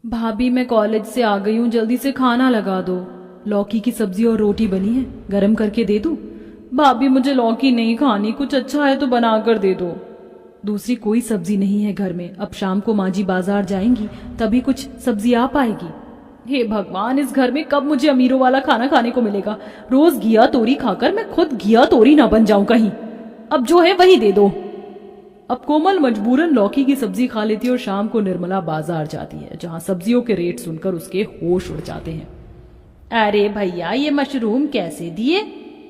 भाभी मैं कॉलेज से आ गई हूँ, जल्दी से खाना लगा दो। लौकी की सब्जी और रोटी बनी है, गरम करके दे दूँ? भाभी मुझे लौकी नहीं खानी, कुछ अच्छा है तो बना कर दे दो। दूसरी कोई सब्जी नहीं है घर में, अब शाम को माँ जी बाजार जाएंगी तभी कुछ सब्जी आ पाएगी। हे भगवान, इस घर में कब मुझे अमीरों वाला खाना खाने को मिलेगा? रोज घिया तोरी खाकर मैं खुद घिया तोरी ना बन जाऊं कहीं। अब जो है वही दे दो। अब कोमल मजबूरन लौकी की सब्जी खा लेती है और शाम को निर्मला बाजार जाती है, जहां सब्जियों के रेट सुनकर उसके होश उड़ जाते हैं। अरे भैया, ये मशरूम कैसे दिए?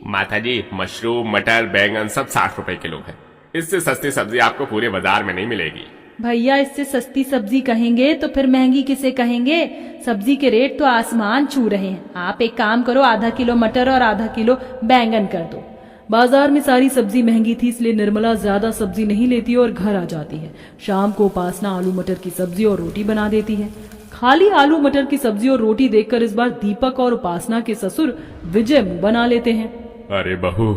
माता जी, मशरूम, मटर, बैंगन सब 60 रुपए किलो है। इससे सस्ती सब्जी आपको पूरे बाजार में नहीं मिलेगी। भैया, इससे सस्ती सब्जी कहेंगे तो फिर महंगी किसे कहेंगे? सब्जी के रेट तो आसमान छू रहे हैं। आप एक काम करो, आधा किलो मटर और आधा किलो बैंगन कर दो। बाजार में सारी सब्जी महंगी थी, इसलिए निर्मला ज्यादा सब्जी नहीं लेती और घर आ जाती है। शाम को उपासना आलू मटर की सब्जी और रोटी बना देती है। खाली आलू मटर की सब्जी और रोटी देखकर इस बार दीपक और उपासना के ससुर विजय मुंह बना लेते हैं। अरे बहू,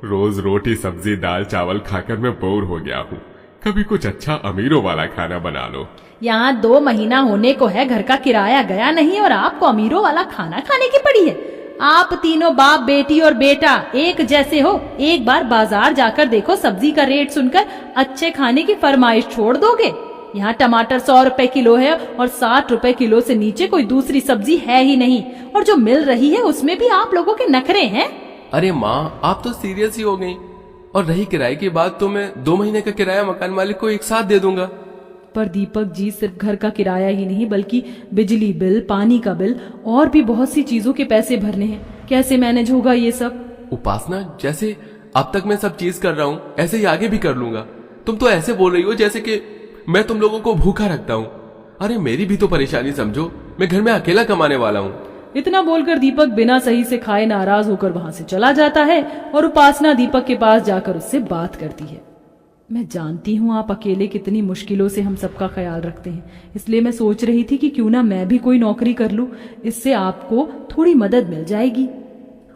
रोज रोटी सब्जी दाल चावल खाकर मैं बोर हो गया हूँ। कभी कुछ अच्छा अमीरों वाला खाना बना लो। यहाँ 2 महीना होने को है, घर का किराया गया नहीं और आपको अमीरों वाला खाना खाने की पड़ी है। आप तीनों बाप बेटी और बेटा एक जैसे हो। एक बार बाजार जाकर देखो, सब्जी का रेट सुनकर अच्छे खाने की फरमाइश छोड़ दोगे। यहाँ टमाटर 100 रुपए किलो है और 60 रुपए किलो से नीचे कोई दूसरी सब्जी है ही नहीं, और जो मिल रही है उसमें भी आप लोगों के नखरे हैं। अरे माँ, आप तो सीरियस ही हो गई। और रही किराए की बात, तो मैं 2 महीने का किराया मकान मालिक को एक साथ दे दूंगा। पर दीपक जी, सिर्फ घर का किराया ही नहीं बल्कि बिजली बिल, पानी का बिल और भी बहुत सी चीजों के पैसे भरने हैं। कैसे मैनेज होगा ये सब? उपासना, जैसे अब तक मैं सब चीज कर रहा हूँ, ऐसे ही आगे भी कर लूंगा। तुम तो ऐसे बोल रही हो जैसे कि मैं तुम लोगों को भूखा रखता हूँ। अरे मेरी भी तो परेशानी समझो, मैं घर में अकेला कमाने वाला हूँ। इतना बोलकर दीपक बिना सही से खाए नाराज होकर वहां से चला जाता है और उपासना दीपक के पास जाकर उससे बात करती है। मैं जानती हूँ आप अकेले कितनी मुश्किलों से हम सबका ख्याल रखते हैं, इसलिए मैं सोच रही थी कि क्यों ना मैं भी कोई नौकरी कर लूं, इससे आपको थोड़ी मदद मिल जाएगी।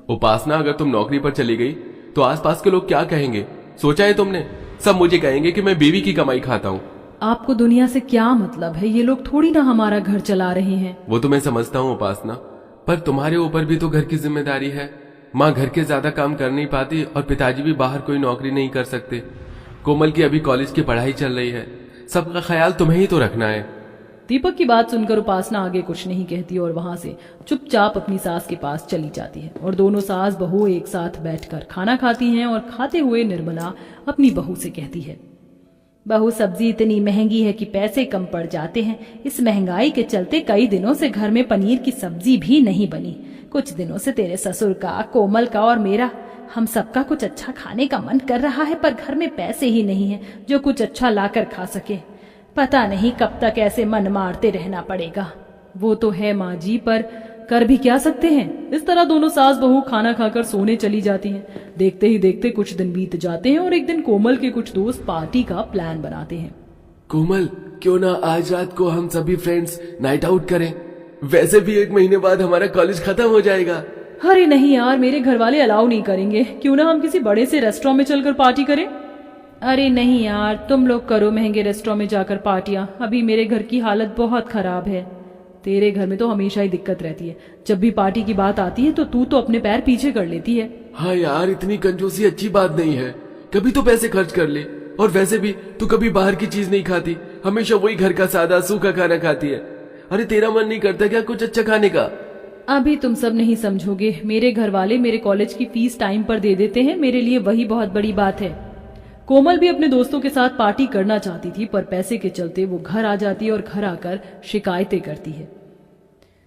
उपासना, अगर तुम नौकरी पर चली गई तो आसपास के लोग क्या कहेंगे? सोचा है तुमने? सब मुझे कहेंगे कि मैं बीवी की कमाई खाता हूँ। आपको दुनिया से क्या मतलब है? ये लोग थोड़ी ना हमारा घर चला रहे हैं। वो तो मैं समझता हूँ उपासना, पर तुम्हारे ऊपर भी तो घर की जिम्मेदारी है। माँ घर के ज्यादा काम कर नहीं पाती और पिताजी भी बाहर कोई नौकरी नहीं कर सकते। कोमल की अभी कॉलेज की पढ़ाई चल रही है, सबका ख्याल तुम्हें ही तो रखना है। दीपक की बात सुनकर उपासना आगे कुछ नहीं कहती और वहां से चुपचाप अपनी सास के पास चली जाती है और दोनों सास बहू एक साथ बैठकर खाना खाती हैं और खाते हुए निर्मला अपनी बहू से कहती है, बहू, सब्जी इतनी महंगी है कि पैसे कम पड़ जाते हैं। इस महंगाई के चलते कई दिनों से घर में पनीर की सब्जी भी नहीं बनी। कुछ दिनों से तेरे ससुर का, कोमल का और मेरा, हम सबका कुछ अच्छा खाने का मन कर रहा है, पर घर में पैसे ही नहीं है जो कुछ अच्छा लाकर खा सके। पता नहीं कब तक ऐसे मन मारते रहना पड़ेगा। वो तो है माँ जी, पर कर भी क्या सकते हैं। इस तरह दोनों सास बहू खाना खाकर सोने चली जाती हैं। देखते ही देखते कुछ दिन बीत जाते हैं और एक दिन कोमल के कुछ दोस्त पार्टी का प्लान बनाते हैं। कोमल, क्यों ना आज रात को हम सभी फ्रेंड्स नाइट आउट करें? वैसे भी 1 महीने बाद हमारा कॉलेज खत्म हो जाएगा। अरे नहीं यार, मेरे घर वाले अलाउ नहीं करेंगे। क्यों ना हम किसी बड़े से रेस्टोरेंट में चलकर पार्टी करें? अरे नहीं यार, तुम लोग करो महंगे रेस्टोरेंट में जाकर पार्टियां। अभी मेरे घर की हालत बहुत खराब है। तेरे घर में तो हमेशा ही दिक्कत रहती है। जब भी पार्टी की बात आती है तो तू तो अपने पैर पीछे कर लेती है। हाँ यार, इतनी कंजूसी अच्छी बात नहीं है। कभी तो पैसे खर्च कर ले। और वैसे भी तू कभी बाहर की चीज नहीं खाती, हमेशा वही घर का सादा सूखा खाना खाती है। अरे तेरा मन नहीं करता क्या कुछ अच्छा खाने का? अभी तुम सब नहीं समझोगे। मेरे घर वाले मेरे कॉलेज की फीस टाइम पर दे देते हैं, मेरे लिए वही बहुत बड़ी बात है। कोमल भी अपने दोस्तों के साथ पार्टी करना चाहती थी, पर पैसे के चलते वो घर आ जाती है और घर आकर शिकायतें करती है।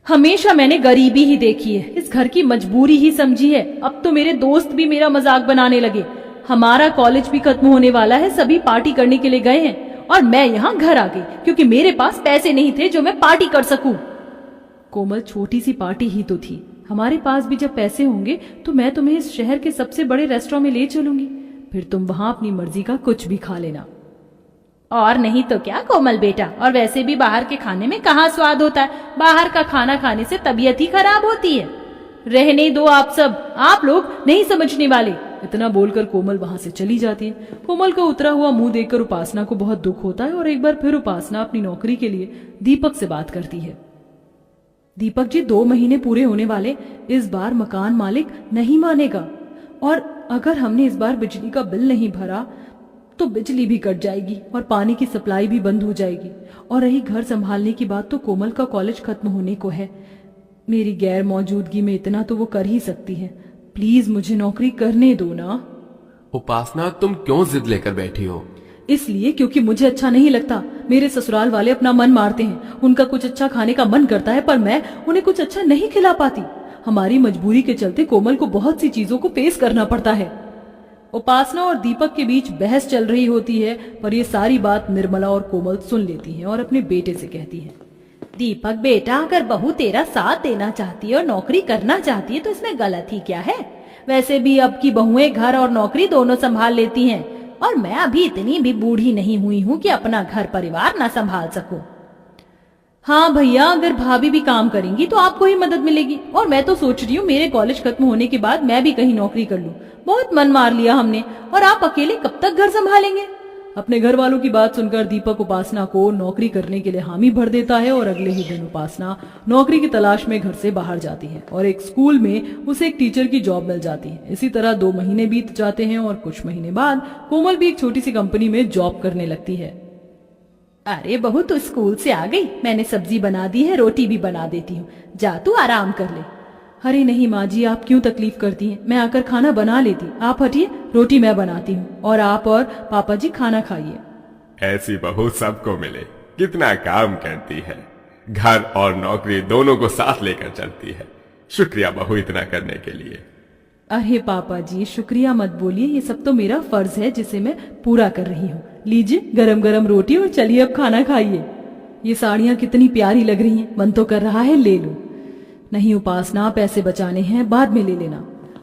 हमेशा मैंने गरीबी ही देखी है, इस घर की मजबूरी ही समझी है। अब तो मेरे दोस्त भी मेरा मजाक बनाने लगे। हमारा कॉलेज भी खत्म होने वाला है, सभी पार्टी करने के लिए गए हैं और मैं यहाँ घर आ गई क्योंकि मेरे पास पैसे नहीं थे जो मैं पार्टी कर सकूं। कोमल, छोटी सी पार्टी ही तो थी। हमारे पास भी जब पैसे होंगे तो मैं तुम्हें इस शहर के सबसे बड़े रेस्टोरेंट में ले चलूंगी, फिर तुम वहां अपनी मर्जी का कुछ भी खा लेना। और नहीं तो क्या कोमल बेटा, और वैसे भी बाहर के खाने में कहाँ स्वाद होता है। बाहर का खाना खाने से तबीयत ही खराब होती है। रहने दो आप सब, आप लोग नहीं समझने वाले। इतना बोलकर कोमल वहां से चली जाती है। कोमल का उतरा हुआ मुंह देखकर उपासना को बहुत दुख होता है और एक बार फिर उपासना अपनी नौकरी के लिए दीपक से बात करती है। दीपक जी, 2 महीने पूरे होने वाले, इस बार मकान मालिक नहीं मानेगा और अगर हमने इस बार बिजली का बिल नहीं भरा तो बिजली भी कट जाएगी और पानी की सप्लाई भी बंद हो जाएगी। और रही घर संभालने की बात, तो कोमल का कॉलेज खत्म होने को है। मेरी गैर मौजूदगी में इतना तो वो कर ही सकती है। प्लीज मुझे नौकरी करने दो ना। उपासना, तुम क्यों जिद लेकर बैठी हो? इसलिए क्योंकि मुझे अच्छा नहीं लगता। मेरे ससुराल वाले अपना मन मारते हैं। उनका कुछ अच्छा खाने का मन करता है पर मैं उन्हें कुछ अच्छा नहीं खिला पाती। हमारी मजबूरी के चलते कोमल को बहुत सी चीजों को फेस करना पड़ता है। उपासना और दीपक के बीच बहस चल रही होती है पर ये सारी बात निर्मला और कोमल सुन लेती हैं और अपने बेटे से कहती है, दीपक बेटा, अगर बहू तेरा साथ देना चाहती है और नौकरी करना चाहती है तो इसमें गलत ही क्या है। वैसे भी अब की बहुएं घर और नौकरी दोनों संभाल लेती हैं और मैं अभी इतनी भी बूढ़ी नहीं हुई हूँ कि अपना घर परिवार ना संभाल सकूं। हाँ भैया, अगर भाभी भी काम करेंगी तो आपको ही मदद मिलेगी। और मैं तो सोच रही हूँ मेरे कॉलेज खत्म होने के बाद मैं भी कहीं नौकरी कर लूँ। बहुत मन मार लिया हमने, और आप अकेले कब तक घर संभालेंगे। अपने घर वालों की बात सुनकर दीपक उपासना को नौकरी करने के लिए हामी भर देता है और अगले ही दिन उपासना नौकरी की तलाश में घर से बाहर जाती है और एक स्कूल में उसे एक टीचर की जॉब मिल जाती है। इसी तरह 2 महीने बीत जाते हैं और कुछ महीने बाद कोमल भी एक छोटी सी कंपनी में जॉब करने लगती है। अरे बहू, तू स्कूल से आ गई? मैंने सब्जी बना दी है, रोटी भी बना देती हूँ, जा तू आराम कर ले। अरे नहीं माँ जी, आप क्यों तकलीफ करती हैं? मैं आकर खाना बना लेती। आप हटिए, रोटी मैं बनाती हूँ और आप और पापा जी खाना खाइए। ऐसी बहू सबको मिले, कितना काम करती है, घर और नौकरी दोनों को साथ लेकर चलती है। शुक्रिया बहू इतना करने के लिए। अरे पापा जी, शुक्रिया मत बोलिए, ये सब तो मेरा फर्ज है जिसे मैं पूरा कर रही हूँ। लीजिए गरम गरम रोटी और चलिए अब खाना खाइए। ये साड़ियाँ कितनी प्यारी लग रही हैं, मन तो कर रहा है ले लूं। नहीं उपासना, पैसे बचाने हैं, बाद में ले लेना।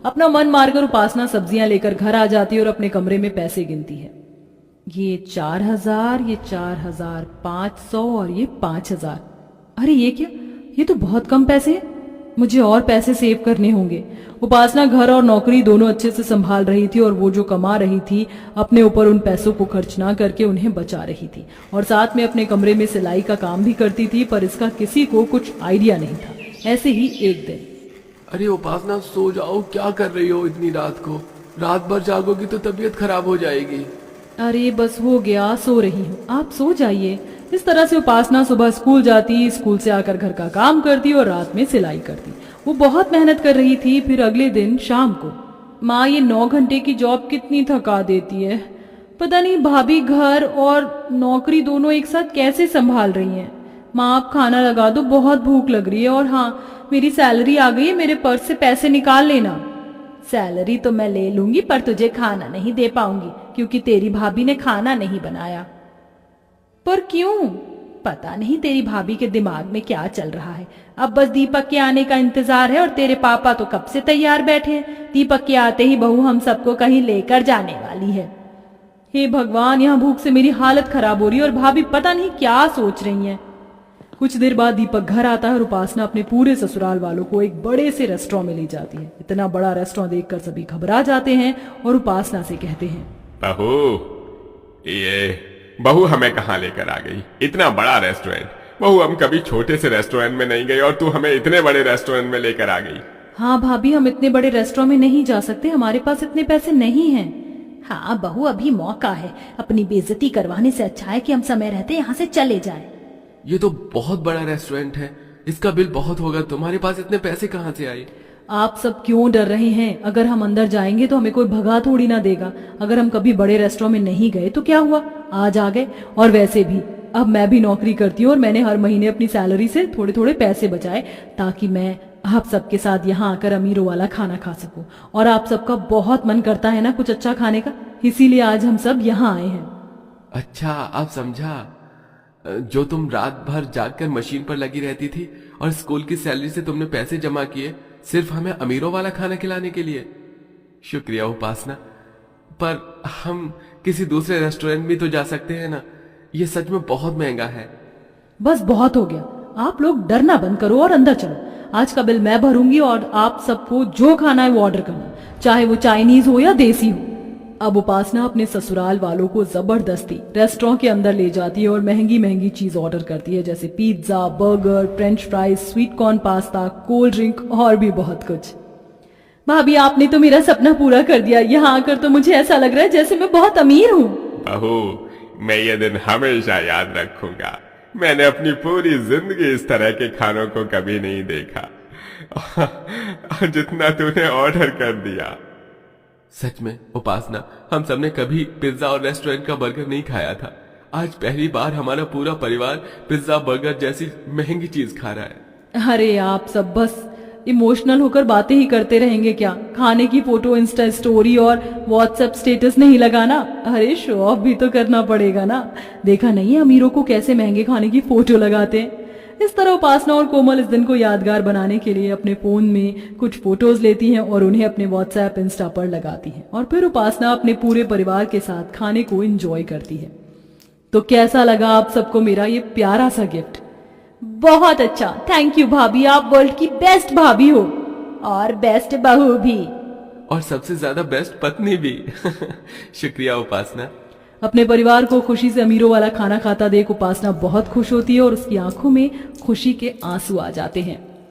अपना मन मारकर उपासना सब्जियां लेकर घर आ जाती है और अपने कमरे में पैसे गिनती है। ये 4000, ये 4500 और ये 5000। अरे ये क्या, ये तो बहुत कम पैसे हैं। मुझे और पैसे सेव करने होंगे। उपासना घर और नौकरी दोनों अच्छे से संभाल रही थी और वो जो कमा रही थी अपने ऊपर उन पैसों को खर्च ना करके उन्हें बचा रही थी और साथ में अपने कमरे में सिलाई का काम भी करती थी, पर इसका किसी को कुछ आइडिया नहीं था। ऐसे ही एक दिन, अरे उपासना, सो जाओ, क्या कर रही हो इतनी रात को? रात भर जागोगी तो तबीयत खराब हो जाएगी। अरे बस हो गया, सो रही हूँ, आप सो जाइए। इस तरह से उपासना सुबह स्कूल जाती, स्कूल से आकर घर का काम करती और रात में सिलाई करती। वो बहुत मेहनत कर रही थी। फिर अगले दिन शाम को, माँ ये 9 घंटे की जॉब कितनी थका देती है। पता नहीं भाभी घर और नौकरी दोनों एक साथ कैसे संभाल रही हैं। माँ आप खाना लगा दो, बहुत भूख लग रही है। और हाँ, मेरी सैलरी आ गई है, मेरे पर्स से पैसे निकाल लेना। सैलरी तो मैं ले लूंगी पर तुझे खाना नहीं दे पाऊंगी क्योंकि तेरी भाभी ने खाना नहीं बनाया। पर क्यों? पता नहीं तेरी भाभी के दिमाग में क्या चल रहा है। अब बस दीपक के आने का इंतजार है और तेरे पापा तो कब से तैयार बैठे हैं। दीपक के आते ही बहू हम सबको कहीं लेकर जाने वाली है। हे भगवान, यहाँ भूख से मेरी हालत खराब हो रही है और भाभी पता नहीं क्या सोच रही हैं। कुछ देर बाद दीपक घर आता है और उपासना अपने पूरे ससुराल वालों को एक बड़े से रेस्टोरेंट में ले जाती है। इतना बड़ा रेस्टोरेंट देखकर सभी घबरा जाते हैं और उपासना से कहते हैं, बहू हमें कहाँ लेकर आ गई? इतना बड़ा रेस्टोरेंट। बहू हम कभी छोटे से रेस्टोरेंट में नहीं गए और तू हमें इतने बड़े रेस्टोरेंट में लेकर आ गई। हाँ भाभी, हम इतने बड़े रेस्टोरेंट में नहीं जा सकते, हमारे पास इतने पैसे नहीं हैं। हाँ बहू, अभी मौका है। अपनी बेइज्जती करवाने से अच्छा है कि हम समय रहते यहाँ से चले जाएं। ये तो बहुत बड़ा रेस्टोरेंट है, इसका बिल बहुत होगा। तुम्हारे पास इतने पैसे कहाँ से आए? आप सब क्यों डर रहे हैं? अगर हम अंदर जाएंगे तो हमें कोई भगा थोड़ी ना देगा। अगर हम कभी बड़े रेस्टोरेंट में नहीं गए तो क्या हुआ, आज आ गए। और वैसे भी अब मैं भी नौकरी करती हूँ और मैंने हर महीने अपनी सैलरी से थोड़े थोड़े पैसे बचाए ताकि मैं आप सबके साथ यहाँ आकर अमीरों वाला खाना खा सकूं। और आप सबका बहुत मन करता है ना कुछ अच्छा खाने का, इसीलिए आज हम सब यहाँ आए हैं। अच्छा, आप समझा। जो तुम रात भर जागकर मशीन पर लगी रहती थी और स्कूल की सैलरी से तुमने पैसे जमा किए सिर्फ हमें अमीरों वाला खाना खिलाने के लिए। शुक्रिया उपासना, पर हम किसी दूसरे रेस्टोरेंट भी तो जा सकते हैं ना। ये सच में बहुत महंगा है। बस बहुत हो गया, आप लोग डरना बंद करो और अंदर चलो। आज का बिल मैं भरूंगी और आप सबको जो खाना है वो ऑर्डर करना, चाहे वो चाइनीज हो या देसी हो। अब उपासना अपने ससुराल वालों को जबरदस्ती रेस्टोरेंट के अंदर ले जाती है और महंगी महंगी चीज ऑर्डर करती है, जैसे pizza, burger, French fries, sweet corn pasta, cold drink और भी बहुत कुछ। भाभी आपने तो मेरा सपना पूरा कर दिया। यहाँ आकर तो मुझे ऐसा लग रहा है जैसे मैं बहुत अमीर हूँ। बहू, मैं ये दिन हमेशा याद रखूंगा। मैंने अपनी पूरी जिंदगी इस तरह के खानों को कभी नहीं देखा जितना तूने ऑर्डर कर दिया। सच में उपासना, हम सबने कभी पिज्जा और रेस्टोरेंट का बर्गर नहीं खाया था। आज पहली बार हमारा पूरा परिवार पिज्जा बर्गर जैसी महंगी चीज खा रहा है। अरे आप सब बस इमोशनल होकर बातें ही करते रहेंगे क्या? खाने की फोटो इंस्टा स्टोरी और व्हाट्सएप स्टेटस नहीं लगाना? अरे शो ऑफ भी तो करना पड़ेगा ना। देखा नहीं अमीरों को कैसे महंगे खाने की फोटो लगाते हैं। इस तरह उपासना और कोमल इस दिन को यादगार बनाने के लिए अपने फोन में कुछ फोटोज लेती हैं और उन्हें अपने व्हाट्सएप इंस्टा पर लगाती हैं, और फिर उपासना अपने पूरे परिवार के साथ खाने को एंजॉय करती है। तो कैसा लगा आप सबको मेरा ये प्यारा सा गिफ्ट? बहुत अच्छा, थैंक यू भाभी, आप वर्ल्ड की बेस्ट भाभी हो और बेस्ट बहू भी, और सबसे ज्यादा बेस्ट पत्नी भी शुक्रिया उपासना। अपने परिवार को खुशी से अमीरों वाला खाना खाता देख उपासना बहुत खुश होती है और उसकी आंखों में खुशी के आंसू आ जाते हैं।